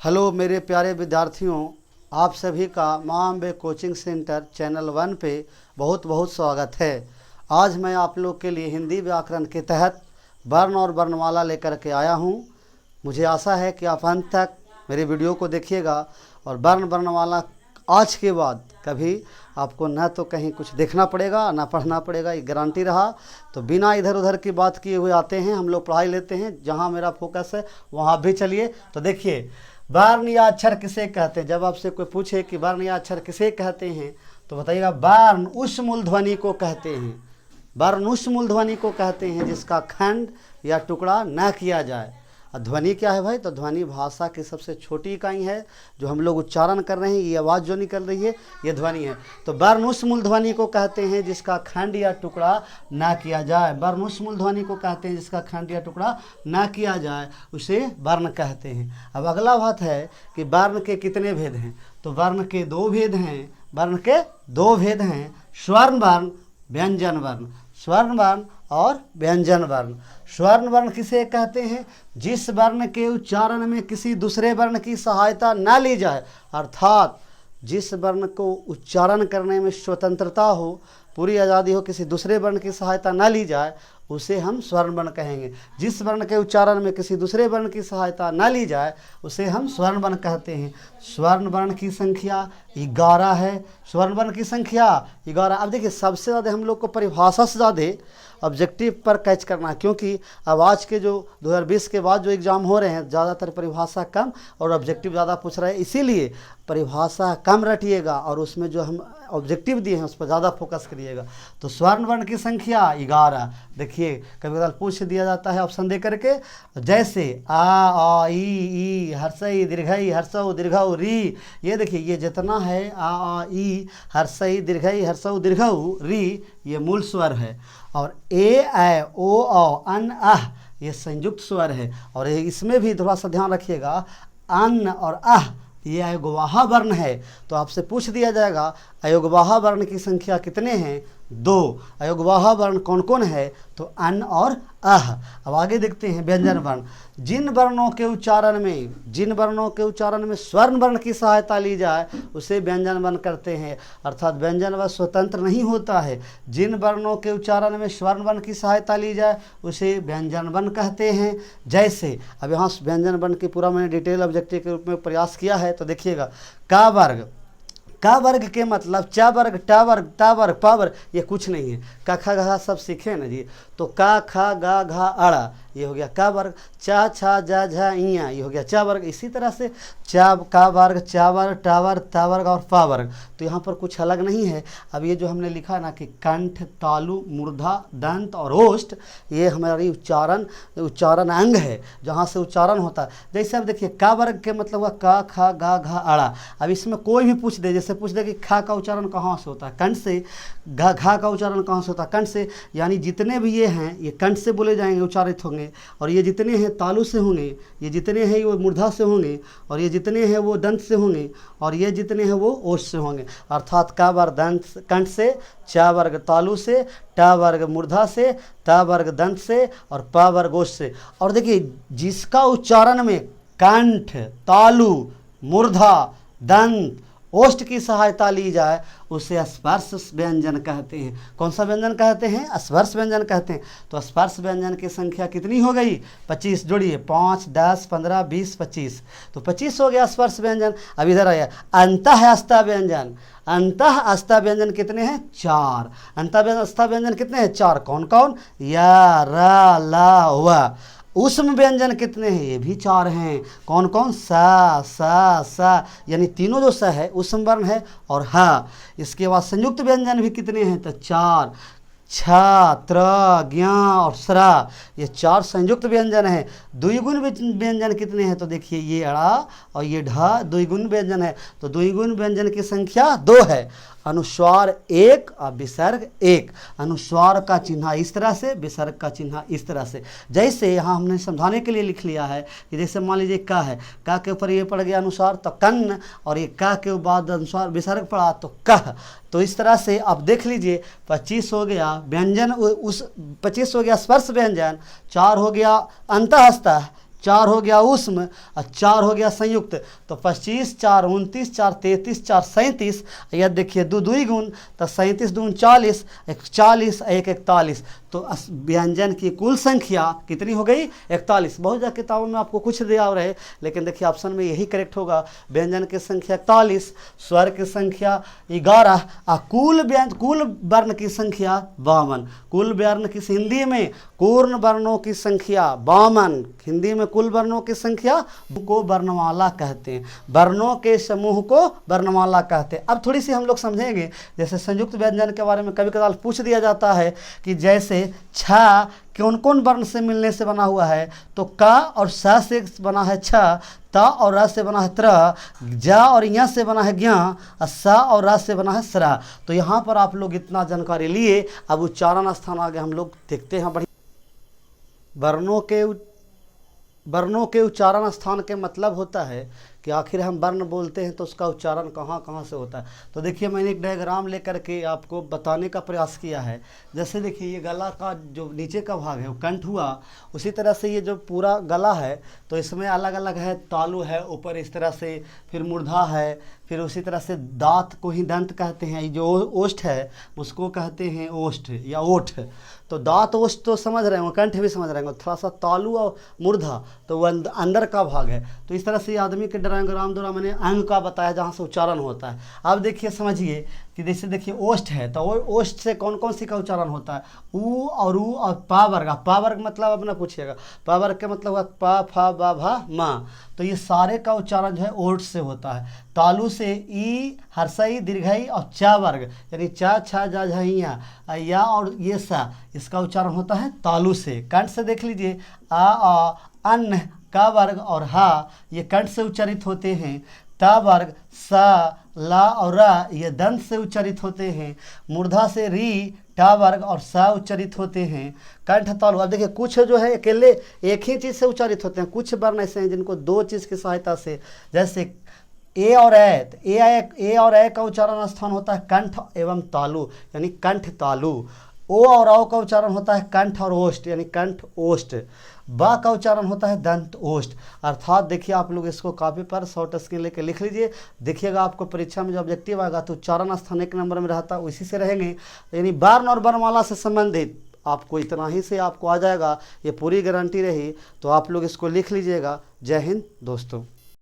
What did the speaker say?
Hello मेरे प्यारे विद्यार्थियों, आप सभी का माँ अम्बे कोचिंग सेंटर चैनल 1 पे बहुत बहुत स्वागत है। आज मैं आप लोग के लिए हिंदी व्याकरण के तहत वर्ण और वर्णमाला लेकर के आया हूँ। मुझे आशा है कि आप अंत तक मेरे वीडियो को देखिएगा और वर्ण वर्णमाला आज के बाद कभी आपको न तो कहीं कुछ देखना पड़ेगा ना पढ़ना पड़ेगा, ये गारंटी रहा। तो बिना इधर उधर की बात किए हुए आते हैं, हम लोग पढ़ाई लेते हैं। जहाँ मेरा फोकस है वहाँ भी चलिए। तो देखिए, वर्ण या अक्षर किसे कहते हैं। जब आपसे कोई पूछे कि वर्ण या अक्षर किसे कहते हैं तो बताइएगा वर्ण उस मूलध्वनि को कहते हैं। वर्ण उस मूलध्वनि को कहते हैं जिसका खंड या टुकड़ा न किया जाए। और ध्वनि क्या है भाई? तो ध्वनि भाषा की सबसे छोटी इकाई है। जो हम लोग उच्चारण कर रहे हैं, ये आवाज़ जो निकल रही है, ये ध्वनि है। तो वर्ण उस मूलध्वनि को कहते हैं जिसका खंड या टुकड़ा ना किया जाए। वर्ण उस मूलध्वनि को कहते हैं जिसका खंड या टुकड़ा ना किया जाए, उसे वर्ण कहते हैं। अब अगला बात है कि वर्ण के कितने भेद हैं। तो वर्ण के दो भेद हैं। वर्ण के दो भेद हैं, स्वर्ण वर्ण, व्यंजन वर्ण। स्वर्ण वर्ण और व्यंजन वर्ण। स्वर्ण वर्ण किसे कहते हैं? जिस वर्ण के उच्चारण में किसी दूसरे वर्ण की सहायता न ली जाए, अर्थात जिस वर्ण को उच्चारण करने में स्वतंत्रता हो, पूरी आज़ादी हो, किसी दूसरे वर्ण की सहायता न ली जाए, उसे हम स्वर्ण वर्ण कहेंगे। जिस वर्ण के उच्चारण में किसी दूसरे वर्ण की सहायता न ली जाए, उसे हम स्वर्ण वर्ण कहते हैं। स्वर्ण वर्ण की संख्या 11 है। स्वर्ण वर्ण की संख्या 11। अब देखिए, सबसे ज़्यादा हम लोग को परिभाषा से ज़्यादा ऑब्जेक्टिव पर कैच करना है, क्योंकि अब आज के जो 2020 के बाद जो एग्ज़ाम हो रहे हैं, ज़्यादातर परिभाषा कम और ऑब्जेक्टिव ज़्यादा पूछ रहे हैं। इसीलिए परिभाषा कम रटिएगा और उसमें जो हम ऑब्जेक्टिव दिए हैं उस पर ज़्यादा फोकस करिएगा। तो स्वर्ण वर्ण की संख्या 11। देखिए, कभी कभी पूछ दिया जाता है ऑप्शन दे करके, जैसे आ ई हर्षई दीर्घई हर्षऊ दीर्घऊ री। ये देखिए, ये जितना है आ ई हर्षई दीर्घई हर्षऊ दीर्घऊ री, ये मूल स्वर है। और ए ओ अन अह, ये संयुक्त स्वर है। और इसमें भी थोड़ा सा ध्यान रखिएगा, अन और अह ये अयोगवाह वर्ण है। तो आपसे पूछ दिया जाएगा अयोगवाह वर्ण की संख्या कितने हैं? 2। अयोगवाह वर्ण कौन कौन है? तो अन और अह। अब आगे देखते हैं व्यंजन वर्ण। जिन वर्णों के उच्चारण में स्वर्ण वर्ण की सहायता ली जाए, उसे व्यंजन वर्ण करते हैं। अर्थात व्यंजन वर्ण स्वतंत्र नहीं होता है। जिन वर्णों के उच्चारण में स्वर्ण वर्ण की सहायता ली जाए, उसे व्यंजन वर्ण कहते हैं। जैसे, अब यहाँ व्यंजन वर्ण की पूरा मैंने डिटेल ऑब्जेक्टिव के रूप में प्रयास किया है। तो देखिएगा, का वर्ग। का वर्ग के मतलब चा वर्ग, टा वर्ग, ता वर्ग, पा वर्ग, ये कुछ नहीं है। का खा घा सब सीखे ना जी। तो का खा गा घा अड़ा, ये हो गया का वर्ग। चा छा जा झा इया, ये हो गया चा वर्ग। इसी तरह से चा का वर्ग, चा वर्ग, टा वर्ग, ता वर्ग और पा वर्ग। तो यहाँ पर कुछ अलग नहीं है। अब ये जो हमने लिखा ना कि कंठ, तालु, मूर्धा, दंत और ओष्ठ, ये हमारी उच्चारण अंग है, जहाँ से उच्चारण होता है। जैसे अब देखिए, का वर्ग के मतलब हुआ का खा गा घा अड़ा। अब इसमें कोई भी पूछ दे, जैसे पूछ दे कि खा का उच्चारण कहाँ से होता है? कंठ से। घा का उच्चारण कहाँ से होता है? कंठ से। यानी जितने भी ये हैं, ये कंठ से बोले जाएंगे, उच्चारित होंगे। और ये जितने हैं तालु से होंगे, ये जितने हैं वो मूर्धा से होंगे, और ये जितने हैं वो दंत से होंगे, और ये जितने हैं वो ओष्ठ से होंगे। अर्थात का वर्ग दंत कंठ से, चा वर्ग तालु से, टा वर्ग मूर्धा से, ता वर्ग दंत से और पा वर्ग ओष्ठ से। और देखिए, जिसका उच्चारण में कंठ, तालु, मूर्धा, दंत, ओष्ठ की सहायता ली जाए, उसे स्पर्श व्यंजन कहते हैं। कौन सा व्यंजन कहते हैं? स्पर्श व्यंजन कहते हैं। तो स्पर्श व्यंजन की संख्या कितनी हो गई? 25। जोड़िए, 5, 10, 15, 20, 25। तो 25 हो गया स्पर्श व्यंजन। अब इधर आया अंतः अस्था व्यंजन। अंतः अस्था व्यंजन कितने हैं? 4। अंतः अस्था व्यंजन कितने हैं? 4। कौन कौन? या, रा, ला, वा। उष्म व्यंजन कितने हैं? ये भी 4 हैं। कौन कौन? सा, यानी तीनों जो स है उष्म वर्ण है, और हा। इसके बाद संयुक्त व्यंजन भी कितने हैं? तो 4। छ, त्र, ज्ञ और स्रा, ये 4 संयुक्त व्यंजन है। द्विगुण व्यंजन कितने हैं? तो देखिए, ये अड़ा और ये ढा द्विगुण व्यंजन है। तो द्विगुण व्यंजन की संख्या 2 है। अनुस्वार 1 और विसर्ग 1। अनुस्वार का चिन्ह इस तरह से, विसर्ग का चिन्ह इस तरह से। जैसे यहाँ हमने समझाने के लिए लिख लिया है कि जैसे मान लीजिए का है, का के ऊपर ये पड़ गया अनुस्वार तो कन्न, और ये का के बाद अनुस्वार विसर्ग पड़ा तो कह। तो इस तरह से आप देख लीजिए, 25 हो गया व्यंजन, उस 25 हो गया स्पर्श व्यंजन, 4 हो गया अंतःस्थ, 4 हो गया उष्म और 4 हो गया संयुक्त। तो 25 4 29 4 33 4 37, यह देखिए 2 2 गुण तो 37 दून 40, 40 1 41। तो व्यंजन की कुल संख्या कितनी हो गई? 41। बहुत ज़्यादा किताबों में आपको कुछ दिया हो रहे, लेकिन देखिए ऑप्शन में यही करेक्ट होगा। व्यंजन की संख्या 41, स्वर की संख्या 11 और कुल वर्ण की संख्या 52। कुल वर्ण की हिंदी में पूर्ण वर्णों की संख्या 52। हिंदी में कुल वर्णों की संख्या को वर्णमाला कहते हैं, वर्णों के समूह को वर्णमाला कहते हैं। अब थोड़ी सी हम लोग समझेंगे, जैसे संयुक्त व्यंजन के बारे में कभी कभार पूछ दिया जाता है कि जैसे छ कौन कौन वर्ण से मिलने से बना हुआ है, तो क और स से बना है छ, त और र से बना है त्र, ज और य से बना है ज्ञ, और स और र से बना है स्र। तो यहाँ पर आप लोग इतना जानकारी लिए। अब उच्चारण स्थान आगे हम लोग देखते हैं। बढ़िया वर्णों के उच्चारण स्थान के मतलब होता है कि आखिर हम वर्ण बोलते हैं तो उसका उच्चारण कहाँ कहाँ से होता है। तो देखिए मैंने एक डायग्राम लेकर के आपको बताने का प्रयास किया है। जैसे देखिए ये गला का जो नीचे का भाग है वो कंठ हुआ, उसी तरह से ये जो पूरा गला है तो इसमें अलग अलग है, तालु है ऊपर इस तरह से, फिर मूर्धा है, फिर उसी तरह से दांत को ही दंत कहते हैं। जो ओष्ठ है उसको कहते हैं ओष्ठ या ओठ। तो दांत ओष्ठ तो समझ रहे होंगे, कंठ भी समझ रहे होंगे। थोड़ा सा तालु और मूर्धा तो वो अंदर का भाग है। तो इस तरह से आदमी के डायग्राम द्वारा मैंने अंग का बताया जहाँ से उच्चारण होता है। अब देखिए समझिए कि जैसे देखिए ओष्ठ है तो ओष्ठ से कौन कौन सी का उच्चारण होता है? ऊ और ऊ और पा वर्ग। पा वर्ग मतलब अपना पूछिएगा, पा वर्ग का मतलब है पा फा बा भा मा। तो ये सारे का उच्चारण जो है ओठ से होता है। तालु से ई हर्षई दीर्घई और चा वर्ग यानी चा छा जा झइया या और ये सा, इसका उच्चारण होता है तालु से। कंठ से देख लीजिए आ अन्न का वर्ग और हा ये कंठ से उच्चारित होते हैं। ता वर्ग सा ला और रा ये दंत से उच्चारित होते हैं। मूर्धा से री टा वर्ग और सा उच्चारित होते हैं। कंठ तालु। अब देखिए कुछ जो है अकेले एक ही चीज़ से उच्चारित होते हैं, कुछ वर्ण ऐसे हैं जिनको दो चीज़ की सहायता से, जैसे ए और ए। तो ए और ए का उच्चारण स्थान होता है कंठ एवं तालु यानी कंठ तालु। ओ और औ का उच्चारण होता है कंठ और ओष्ठ यानी कंठ ओष्ठ। बा का उच्चारण होता है दंत ओष्ठ। अर्थात देखिए आप लोग इसको कॉपी पर शॉर्ट स्क्रीन लेके लिख लीजिए। देखिएगा आपको परीक्षा में जो ऑब्जेक्टिव आएगा तो उच्चारण स्थान 1 नंबर में रहता है, उसी से रहेंगे। यानी वर्ण और वर्णमाला से संबंधित आपको इतना ही से आपको आ जाएगा, ये पूरी गारंटी रही। तो आप लोग इसको लिख लीजिएगा। जय हिंद दोस्तों।